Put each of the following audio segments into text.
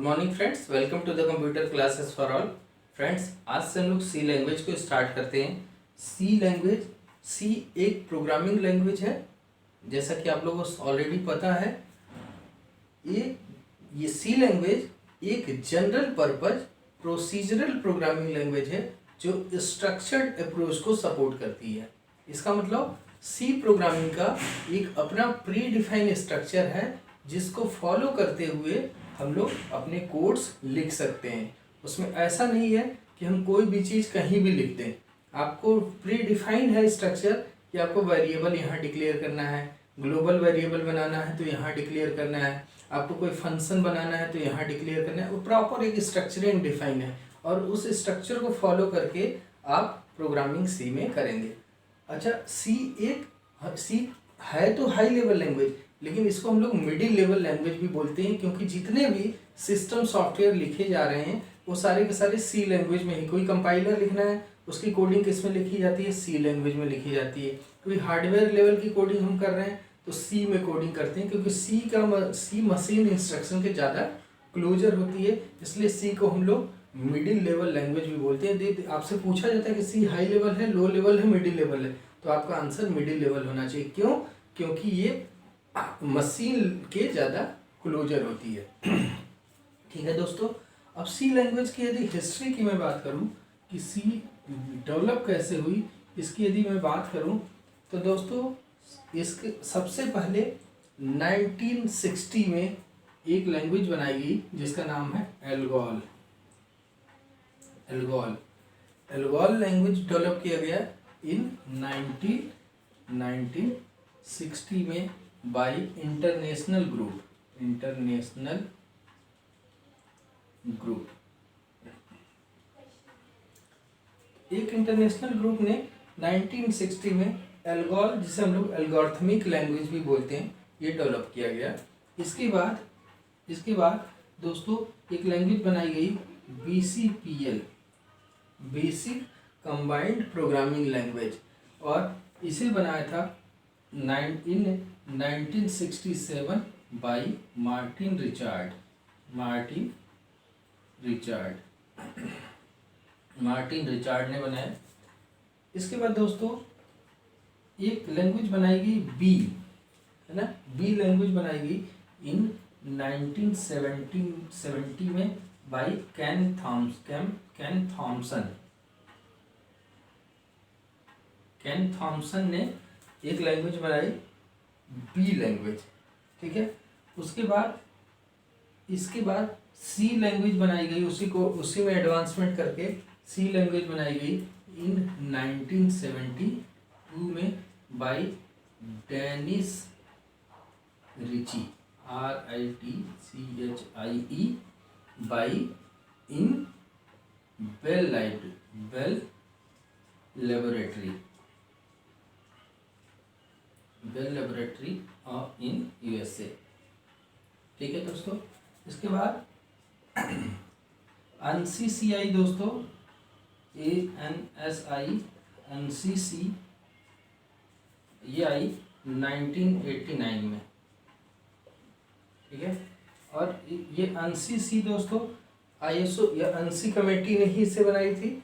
Morning friends, welcome to the computer classes for all. Friends, आज से हम लोग सी लैंग्वेज को स्टार्ट करते हैं। सी एक प्रोग्रामिंग लैंग्वेज है, जैसा कि आप लोगों को ऑलरेडी पता है। ये सी लैंग्वेज एक general purpose procedural programming language है जो स्ट्रक्चर्ड अप्रोच को सपोर्ट करती है। इसका मतलब सी प्रोग्रामिंग का एक अपना प्री डिफाइन स्ट्रक्चर है जिसको फॉलो करते हुए हम लोग अपने कोड्स लिख सकते हैं। उसमें ऐसा नहीं है कि हम कोई भी चीज़ कहीं भी लिख दें। आपको प्री डिफाइंड है स्ट्रक्चर कि आपको वेरिएबल यहाँ डिक्लेयर करना है, ग्लोबल वेरिएबल बनाना है तो यहाँ डिक्लेयर करना है, आपको कोई फंक्शन बनाना है तो यहाँ डिक्लेयर करना है। वो प्रॉपर एक स्ट्रक्चर एंड डिफाइन है और उस स्ट्रक्चर को फॉलो करके आप प्रोग्रामिंग सी में करेंगे। अच्छा, सी है तो हाई लेवल लैंग्वेज, लेकिन इसको हम लोग मिडिल लेवल लैंग्वेज भी बोलते हैं क्योंकि जितने भी सिस्टम सॉफ्टवेयर लिखे जा रहे हैं वो सारे के सारे सी लैंग्वेज में ही। कोई कंपाइलर लिखना है, उसकी कोडिंग किस में लिखी जाती है? सी लैंग्वेज में लिखी जाती है। कोई हार्डवेयर लेवल की कोडिंग हम कर रहे हैं तो सी में कोडिंग करते हैं, क्योंकि सी मशीन इंस्ट्रक्शन के ज़्यादा क्लोजर होती है, इसलिए सी को हम लोग मिडिल लेवल लैंग्वेज भी बोलते हैं। आपसे पूछा जाता है कि सी हाई लेवल है, लो लेवल है, मिडिल लेवल है, तो आपका आंसर मिडिल लेवल होना चाहिए। क्यों? क्योंकि ये मशीन के ज़्यादा क्लोजर होती है। ठीक है दोस्तों, अब सी लैंग्वेज की यदि हिस्ट्री की मैं बात करूं कि सी डेवलप कैसे हुई, इसकी यदि मैं बात करूं तो दोस्तों इसके सबसे पहले 1960 में एक लैंग्वेज बनाई गई जिसका नाम है एल्गोल। एल्गोल लैंग्वेज डेवलप किया गया इन 1960 में बाय इंटरनेशनल ग्रुप। एक इंटरनेशनल ग्रुप ने 1960 में एल्गोल, जिसे हम लोग एल्गोरिथमिक लैंग्वेज भी बोलते हैं, ये डेवलप किया गया। इसके बाद दोस्तों एक लैंग्वेज बनाई गई BCPL, basic combined programming language, और इसे बनाया था 1967 बाय मार्टिन रिचार्ड ने बनाया। इसके बाद दोस्तों एक लैंग्वेज बनाई गई बी, है ना, बी लैंग्वेज बनाई गई इन 1970 में बाय कैन थॉम्सन ने एक लैंग्वेज बनाई बी लैंग्वेज। ठीक है, इसके बाद सी लैंग्वेज बनाई गई, उसी में एडवांसमेंट करके सी लैंग्वेज बनाई गई इन 1972 में by Dennis Ritchie, RITCHIE, by in Bell laboratory in USA। ठीक है दोस्तों, इसके बाद ANSI दोस्तों, ANSI ये आई 1989 में। ठीक है, और ये ANSI दोस्तों ISO या ANSI कमेटी ने ही इसे बनाई थी।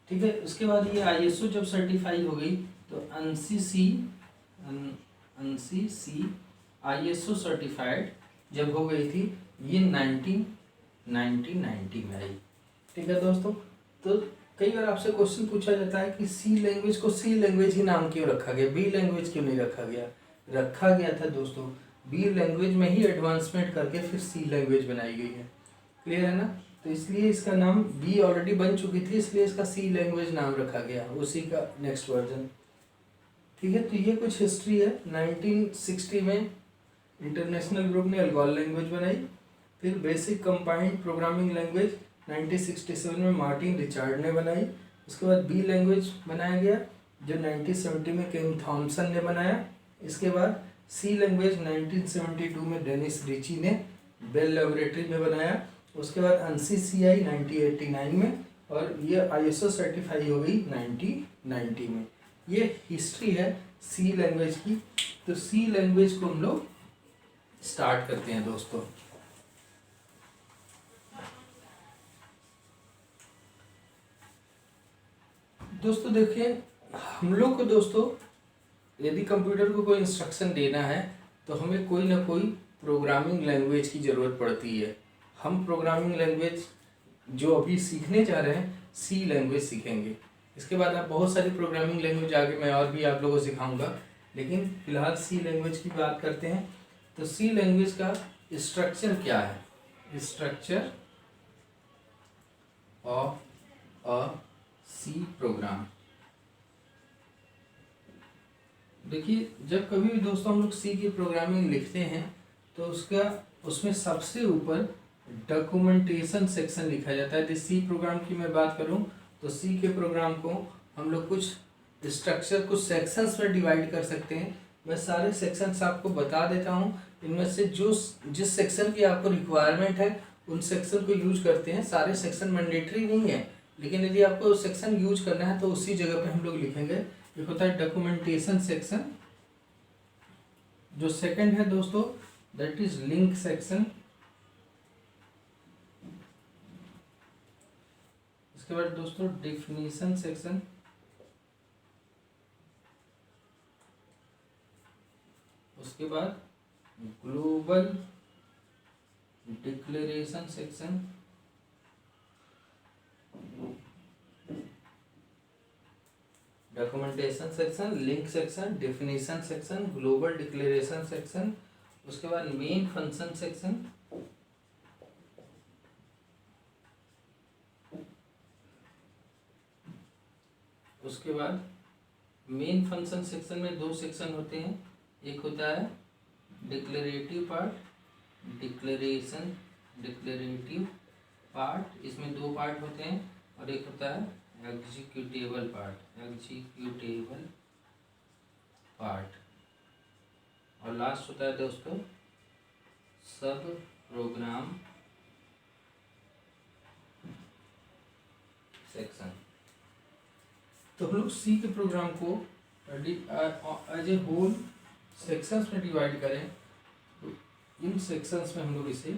ठीक है, उसके बाद ये ISO जब सर्टिफाई हो गई तो ANSI ISO सर्टिफाइड जब हो गई थी, ये 1990 में आई। ठीक है दोस्तों, तो कई बार आपसे क्वेश्चन पूछा जाता है कि सी लैंग्वेज को सी लैंग्वेज ही नाम क्यों रखा गया, बी लैंग्वेज क्यों नहीं रखा गया था दोस्तों, बी लैंग्वेज में ही एडवांसमेंट करके फिर सी लैंग्वेज बनाई गई है। क्लियर है ना? तो इसलिए इसका नाम बी ऑलरेडी बन चुकी थी, इसलिए इसका सी लैंग्वेज नाम रखा गया, उसी का नेक्स्ट वर्जन। ठीक है, तो ये कुछ हिस्ट्री है। 1960 में इंटरनेशनल ग्रुप ने एल्गोल लैंग्वेज बनाई, फिर बेसिक कंबाइंड प्रोग्रामिंग लैंग्वेज 1967 में मार्टिन रिचार्ड ने बनाई। उसके बाद बी लैंग्वेज बनाया गया जो 1970 में केन थॉम्सन ने बनाया। इसके बाद सी लैंग्वेज 1972 में डेनिस रिची ने बेल लेबोरेटरी में बनाया। उसके बाद ANSI 1989 में, और ये ISO सर्टिफाई हो गई 1990 में। ये हिस्ट्री है सी लैंग्वेज की। तो सी लैंग्वेज को हम लोग स्टार्ट करते हैं दोस्तों। दोस्तों देखिए, हम लोग को दोस्तों यदि कंप्यूटर को कोई इंस्ट्रक्शन देना है तो हमें कोई ना कोई प्रोग्रामिंग लैंग्वेज की ज़रूरत पड़ती है। हम प्रोग्रामिंग लैंग्वेज जो अभी सीखने जा रहे हैं सी लैंग्वेज सीखेंगे। इसके बाद आप बहुत सारी प्रोग्रामिंग लैंग्वेज आगे मैं और भी आप लोगों को सिखाऊंगा, लेकिन फिलहाल सी लैंग्वेज की बात करते हैं। तो सी लैंग्वेज का स्ट्रक्चर क्या है? Structure of a C program. देखिए, जब कभी भी दोस्तों हम लोग सी की प्रोग्रामिंग लिखते हैं तो उसमें सबसे ऊपर डॉक्यूमेंटेशन सेक्शन लिखा जाता है। यदि सी प्रोग्राम की मैं बात करूं तो सी के प्रोग्राम को हम लोग कुछ स्ट्रक्चर, कुछ सेक्शंस में डिवाइड कर सकते हैं। मैं सारे सेक्शंस आपको बता देता हूं। इनमें से जिस सेक्शन की आपको रिक्वायरमेंट है उन सेक्शन को यूज करते हैं। सारे सेक्शन मैंडेटरी नहीं है, लेकिन यदि आपको सेक्शन यूज करना है तो उसी जगह पे हम लोग लिखेंगे। एक होता है डॉक्यूमेंटेशन सेक्शन, जो सेकंड है दोस्तों दैट इज लिंक सेक्शन। इसके बाद दोस्तों डेफिनेशन सेक्शन। उसके बाद global declaration section. Documentation section, link section, definition section, global declaration section. उसके बाद मेन फंक्शन सेक्शन। उसके बाद मेन फंक्शन सेक्शन में दो सेक्शन होते हैं। एक होता है डिक्लेरेटिव पार्ट, डिक्लेरेटिव पार्ट, इसमें दो पार्ट होते हैं। और एक होता है एग्जीक्यूटेबल पार्ट, और लास्ट होता है दोस्तों सब प्रोग्राम सेक्शन। तो हम लोग सी के प्रोग्राम को एज ए होल सेक्शंस में डिवाइड करें तो इन सेक्शंस में हम लोग इसे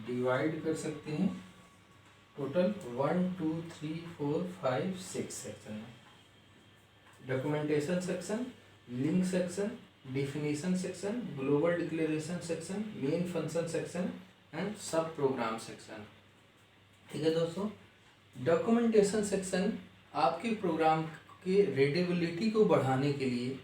डिवाइड कर सकते हैं टोटल 1 2 3 4 5 6 सेक्शन में। Documentation section, link section, definition section, global declaration section, main function section and सब प्रोग्राम सेक्शन। ठीक है दोस्तों, डॉक्यूमेंटेशन सेक्शन आपके प्रोग्राम के रीडेबिलिटी को बढ़ाने के लिए,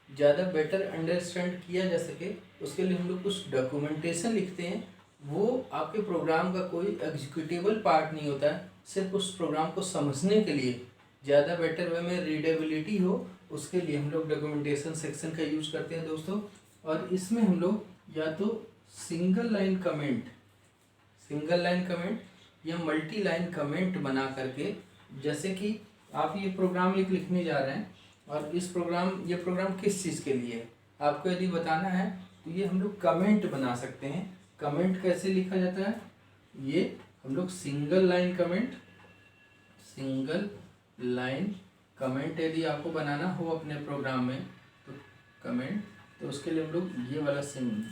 ज़्यादा बेटर अंडरस्टैंड किया जा सके उसके लिए हम लोग कुछ डॉक्यूमेंटेशन लिखते हैं। वो आपके प्रोग्राम का कोई एग्जीक्यूटेबल पार्ट नहीं होता है, सिर्फ उस प्रोग्राम को समझने के लिए ज़्यादा बेटर वे में रीडेबिलिटी हो उसके लिए हम लोग डॉक्यूमेंटेशन सेक्शन का यूज करते हैं दोस्तों। और इसमें हम लोग या तो सिंगल लाइन कमेंट या मल्टी लाइन कमेंट बना करके, जैसे कि आप ये प्रोग्राम लिखने जा रहे हैं और ये प्रोग्राम किस चीज़ के लिए है आपको यदि बताना है तो ये हम लोग कमेंट बना सकते हैं। कमेंट कैसे लिखा जाता है? ये हम लोग सिंगल लाइन कमेंट यदि आपको बनाना हो अपने प्रोग्राम में तो कमेंट, तो उसके लिए हम लोग ये वाला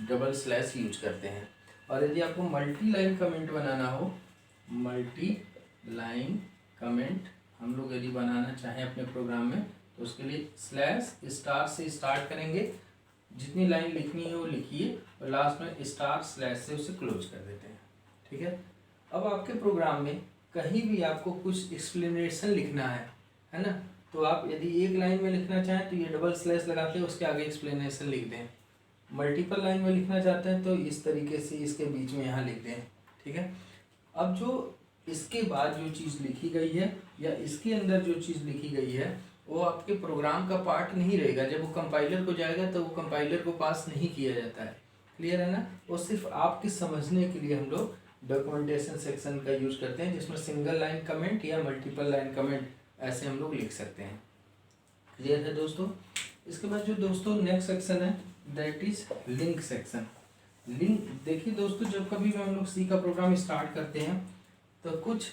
डबल स्लैश यूज करते हैं। और यदि आपको मल्टी लाइन कमेंट बनाना हो, मल्टी लाइन कमेंट हम लोग यदि बनाना चाहें अपने प्रोग्राम में तो उसके लिए स्लैश स्टार से स्टार्ट करेंगे, जितनी लाइन लिखनी है वो लिखिए और लास्ट में स्टार स्लैश से उसे क्लोज कर देते हैं। ठीक है, अब आपके प्रोग्राम में कहीं भी आपको कुछ एक्सप्लेनेशन लिखना है ना, तो आप यदि एक लाइन में लिखना चाहें तो ये डबल स्लैश लगा के उसके आगे एक्सप्लेनेशन लिख दें। मल्टीपल लाइन में लिखना चाहते हैं तो इस तरीके से इसके बीच में यहाँ लिख दें। ठीक है, अब जो इसके बाद जो चीज़ लिखी गई है या इसके अंदर जो चीज़ लिखी गई है वो आपके प्रोग्राम का पार्ट नहीं रहेगा। जब वो कंपाइलर को जाएगा तो वो कंपाइलर को पास नहीं किया जाता है। क्लियर है ना? वो सिर्फ आपके समझने के लिए हम लोग डॉक्यूमेंटेशन सेक्शन का यूज करते हैं, जिसमें सिंगल लाइन कमेंट या मल्टीपल लाइन कमेंट ऐसे हम लोग लिख सकते हैं। क्लियर है दोस्तों? इसके बाद जो दोस्तों नेक्स्ट सेक्शन है that is link section. Link देखिए दोस्तों, जब कभी भी हम लोग सी का प्रोग्राम स्टार्ट करते हैं तो कुछ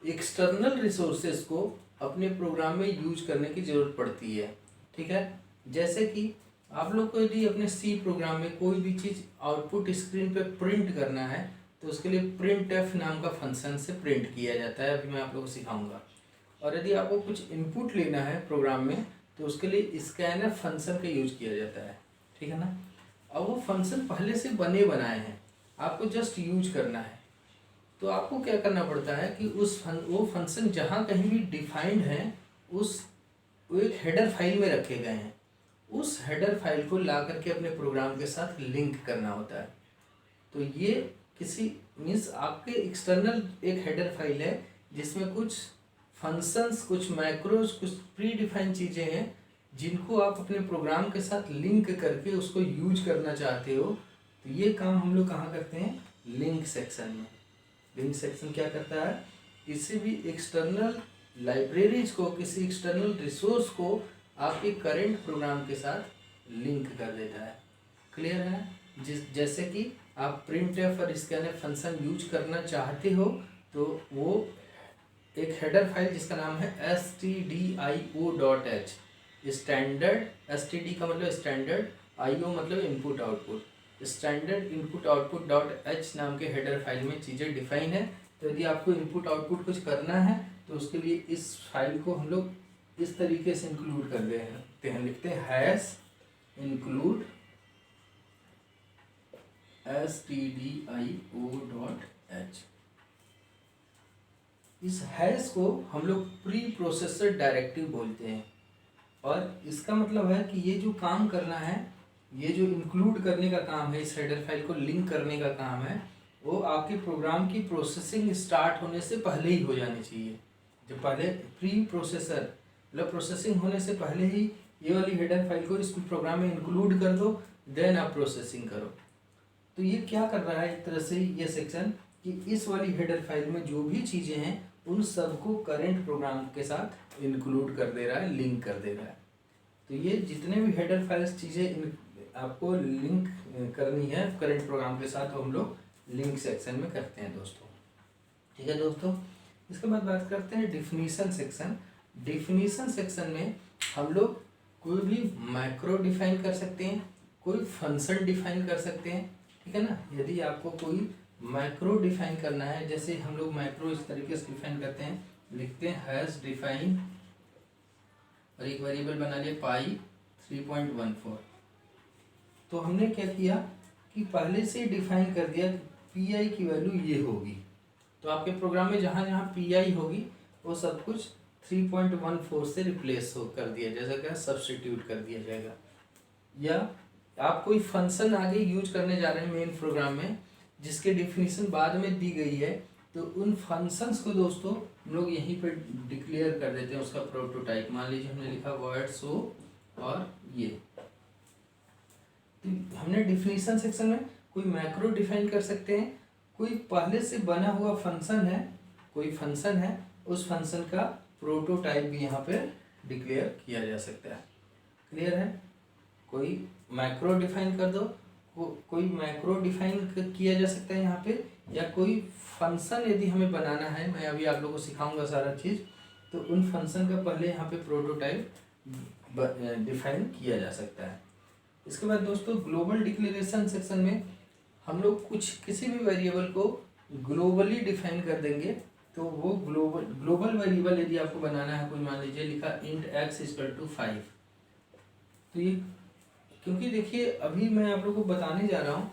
एक्सटर्नल रिसोर्सेज को अपने प्रोग्राम में यूज करने की ज़रूरत पड़ती है। ठीक है, जैसे कि आप लोग को यदि अपने सी प्रोग्राम में कोई भी चीज़ आउटपुट स्क्रीन पे प्रिंट करना है तो उसके लिए प्रिंट एफ नाम का फंक्शन से प्रिंट किया जाता है। अभी मैं आप लोगों को सिखाऊंगा। और यदि आपको कुछ इनपुट लेना है प्रोग्राम में तो उसके लिए स्कैनफ फंक्शन का यूज किया जाता है, ठीक है ना। अब वो फंक्शन पहले से बने बनाए हैं, आपको जस्ट यूज करना है। तो आपको क्या करना पड़ता है कि वो फंक्शन जहाँ कहीं भी डिफाइंड है वो एक हेडर फाइल में रखे गए हैं, उस हेडर फाइल को ला करके अपने प्रोग्राम के साथ लिंक करना होता है। तो ये किसी मीन्स आपके एक्सटर्नल एक हेडर फाइल है जिसमें कुछ फंक्शंस, कुछ मैक्रोज, कुछ प्री डिफाइंड चीज़ें हैं जिनको आप अपने प्रोग्राम के साथ लिंक करके उसको यूज करना चाहते हो। तो ये काम हम लोग कहाँ करते हैं, लिंक सेक्शन में। लिंक सेक्शन क्या करता है, किसी भी एक्सटर्नल लाइब्रेरीज को, किसी एक्सटर्नल रिसोर्स को आपके करेंट प्रोग्राम के साथ लिंक कर देता है। क्लियर है। जैसे कि आप printf और scanf फंक्शन यूज करना चाहते हो तो वो एक हेडर फाइल जिसका नाम है stdio.h, स्टैंडर्ड, std का मतलब स्टैंडर्ड, io मतलब input output, standard input output dot H नाम के हेडर फाइल में चीज़ें डिफाइन है। तो यदि आपको इनपुट आउटपुट कुछ करना है तो उसके लिए इस फाइल को हम लोग इस तरीके से इंक्लूड कर देते हैं, लिखते हैं हैश इंक्लूड stdio.h। इस हैश को हम लोग प्री प्रोसेसर डायरेक्टिव बोलते हैं और इसका मतलब है कि ये जो काम करना है, ये जो इंक्लूड करने का काम है, इस हेडर फाइल को लिंक करने का काम है, वो आपके प्रोग्राम की प्रोसेसिंग स्टार्ट होने से पहले ही हो जानी चाहिए। जब पहले प्री प्रोसेसर मतलब प्रोसेसिंग होने से पहले ही ये वाली हेडर फाइल को इस प्रोग्राम में इंक्लूड कर दो, देन आप प्रोसेसिंग करो। तो ये क्या कर रहा है एक तरह से ये सेक्शन कि इस वाली हेडर फाइल में जो भी चीज़ें हैं उन सबको करंट प्रोग्राम के साथ इंक्लूड कर दे रहा है, लिंक कर दे रहा है। तो ये जितने भी हेडर फाइल्स चीज़ें आपको लिंक करनी है करंट प्रोग्राम के साथ, तो हम लोग लिंक सेक्शन में करते हैं दोस्तों, ठीक है दोस्तों। इसके बाद बात करते हैं डिफिनीशन सेक्शन। डिफिनीशन सेक्शन में हम लोग कोई भी मैक्रो डिफाइन कर सकते हैं, कोई फंक्शन डिफाइन कर सकते हैं, ठीक है ना। यदि आपको कोई मैक्रो डिफाइन करना है, जैसे हम लोग मैक्रो इस तरीके से डिफाइन करते हैं, लिखते हैं हैश डिफाइन और एक वेरिएबल बना लिया पाई 3.14। तो हमने क्या किया कि पहले से डिफाइन कर दिया कि पी आई की वैल्यू ये होगी, तो आपके प्रोग्राम में जहाँ जहाँ पी आई होगी वो सब कुछ 3.14 से रिप्लेस कर दिया जाएगा, क्या सब्सटीट्यूट कर दिया जाएगा। या आप कोई फंक्शन आगे यूज करने जा रहे हैं मेन प्रोग्राम में जिसके डिफिनीशन बाद में दी गई है, तो उन फंक्शंस को दोस्तों हम लोग यहीं पर डिक्लेयर कर देते हैं उसका प्रोटोटाइप। मान लीजिए हमने लिखा वर्ड शो और ये, तो हमने डिफिनीशन सेक्शन में कोई मैक्रो डिफाइन कर सकते हैं, कोई पहले से बना हुआ फंक्शन है, कोई फंक्शन है, उस फंक्शन का प्रोटोटाइप भी यहाँ पे डिक्लेयर किया जा सकता है। क्लियर है। कोई मैक्रो डिफाइन कर दो, कोई मैक्रो डिफाइन किया जा सकता है यहाँ पे, या कोई फंक्शन यदि हमें बनाना है, मैं अभी आप लोगों को सिखाऊंगा सारा चीज़, तो उन फंक्शन का पहले यहाँ पे प्रोटोटाइप डिफाइन किया जा सकता है। इसके बाद दोस्तों ग्लोबल डिक्लेरेशन सेक्शन में हम लोग कुछ किसी भी वेरिएबल को ग्लोबली डिफाइन कर देंगे। तो वो ग्लोबल वेरिएबल यदि आपको बनाना है, कोई मान लीजिए लिखा इंट x = 5, तो ये क्योंकि देखिए अभी मैं आप लोगों को बताने जा रहा हूँ,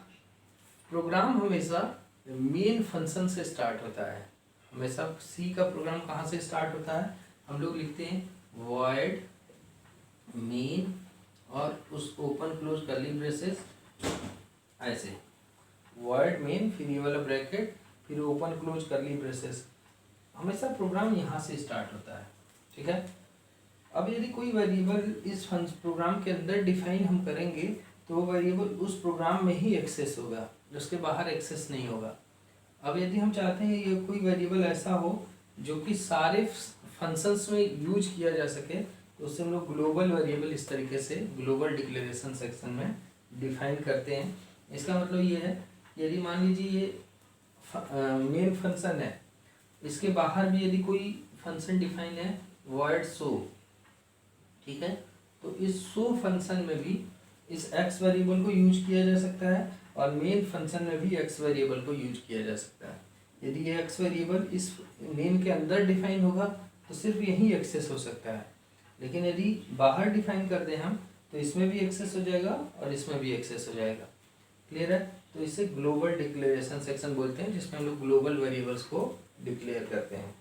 प्रोग्राम हमेशा मेन फंक्शन से स्टार्ट होता है। हमेशा सी का प्रोग्राम कहाँ से स्टार्ट होता है, हम लोग लिखते हैं वॉइड मेन और उस ओपन क्लोज कर्ली ब्रेसेस, ऐसे वॉइड मेन फिर ये वाला ब्रैकेट फिर ओपन क्लोज कर्ली ब्रेसेस, हमेशा प्रोग्राम यहाँ से स्टार्ट होता है, ठीक है। अब यदि कोई वेरिएबल इस प्रोग्राम के अंदर डिफाइन हम करेंगे तो वो वेरिएबल उस प्रोग्राम में ही एक्सेस होगा, उसके बाहर एक्सेस नहीं होगा। अब यदि हम चाहते हैं ये कोई वेरिएबल ऐसा हो जो कि सारे फंक्शंस में यूज किया जा सके, तो उससे हम लोग ग्लोबल वेरिएबल इस तरीके से ग्लोबल डिक्लेरेशन सेक्शन में डिफाइन करते हैं। इसका मतलब ये है यदि मान लीजिए ये मेन फंक्शन है, इसके बाहर भी यदि कोई फंक्शन डिफाइन है वॉइड शो, ठीक है, तो इस शो फंक्शन में भी इस x वेरिएबल को यूज किया जा सकता है और मेन फंक्शन में भी x वेरिएबल को यूज किया जा सकता है। यदि ये x वेरिएबल इस मेन के अंदर डिफाइन होगा तो सिर्फ यही एक्सेस हो सकता है। लेकिन यदि बाहर डिफाइन कर दें हम तो इसमें भी एक्सेस हो जाएगा और इसमें भी एक्सेस हो जाएगा। क्लियर है? तो इसे ग्लोबल डिक्लेरेशन सेक्शन बोलते हैं, जिसमें हम लोग ग्लोबल वेरिएबल्स को डिक्लेयर करते हैं।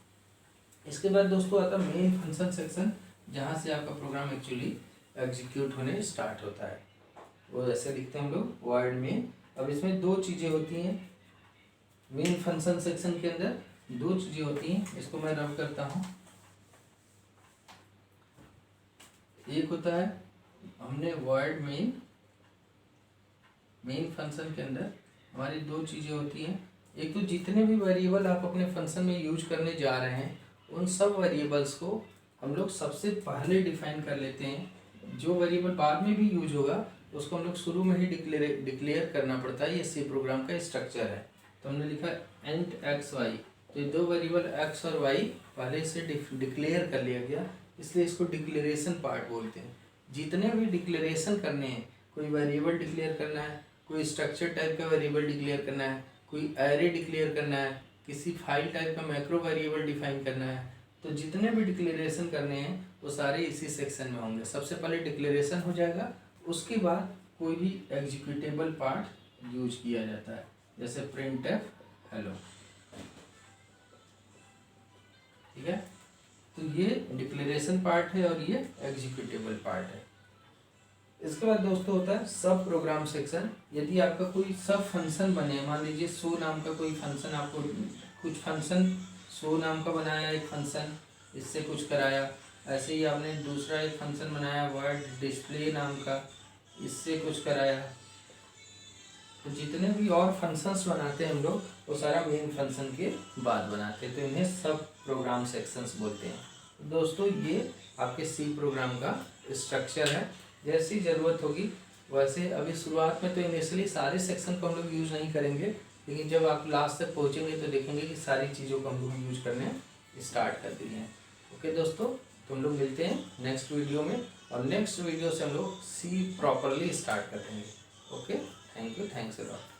इसके बाद दोस्तों आता है मेन फंक्शन सेक्शन, जहाँ से आपका प्रोग्राम एक्चुअली एग्जीक्यूट होने स्टार्ट होता है। वो ऐसे लिखते हैं हम लोग वर्ड में। अब इसमें दो चीज़ें होती हैं मेन फंक्शन सेक्शन के अंदर, दो चीज़ें होती हैं। इसको मैं रब करता हूँ। एक होता है हमने वर्ड मेन फंक्शन के अंदर हमारी दो चीज़ें होती हैं। एक तो जितने भी वेरिएबल आप अपने फंक्शन में यूज करने जा रहे हैं उन सब वेरिएबल्स को हम लोग सबसे पहले डिफाइन कर लेते हैं। जो वेरिएबल बाद में भी यूज होगा उसको हम लोग शुरू में ही डिक्लेयर करना पड़ता है। ये सी प्रोग्राम का स्ट्रक्चर है। तो हमने लिखा एंट एक्स वाई, तो ये दो वेरिएबल एक्स और वाई पहले से डिक्लेयर कर लिया गया, इसलिए इसको डिक्लेरेशन पार्ट बोलते हैं। जितने भी डिक्लेरेशन करने हैं, कोई वेरिएबल डिक्लेयर करना है, कोई स्ट्रक्चर टाइप का वेरिएबल डिक्लेयर करना है, कोई एरे डिक्लेयर करना है, किसी फाइल टाइप का मैक्रो वेरिएबल डिफाइन करना है, तो जितने भी डिक्लेरेशन करने हैं वो सारे इसी सेक्शन में होंगे। सबसे पहले डिक्लेरेशन हो जाएगा, उसके बाद कोई भी एग्जीक्यूटेबल पार्ट यूज किया जाता है, जैसे printf हेलो। ठीक है? तो ये डिक्लेरेशन पार्ट है और ये एग्जीक्यूटेबल पार्ट है। इसके बाद दोस्तों होता है सब प्रोग्राम सेक्शन। यदि आपका कोई सब फंक्शन बने, मान लीजिए शो नाम का कोई फंक्शन, आपको कुछ फंक्शन शो नाम का बनाया एक फंक्शन, इससे कुछ कराया। ऐसे ही आपने दूसरा एक फंक्शन बनाया वर्ड डिस्प्ले नाम का, इससे कुछ कराया। तो जितने भी और फंक्शंस बनाते हैं हम लोग वो सारा मेन फंक्शन के बाद बनाते हैं, तो इन्हें सब प्रोग्राम सेक्शंस बोलते हैं। दोस्तों ये आपके सी प्रोग्राम का स्ट्रक्चर है। जैसी ज़रूरत होगी वैसे, अभी शुरुआत में तो इनिशियली सारे सेक्शन को हम लोग यूज़ नहीं करेंगे, लेकिन जब आप लास्ट तक पहुँचेंगे तो देखेंगे कि सारी चीज़ों को हम लोग यूज करने स्टार्ट कर दिए हैं। ओके दोस्तों, तो हम लोग मिलते हैं नेक्स्ट वीडियो में, और नेक्स्ट वीडियो से हम लोग सी प्रॉपरली स्टार्ट करेंगे। Okay, thank you, thanks a lot.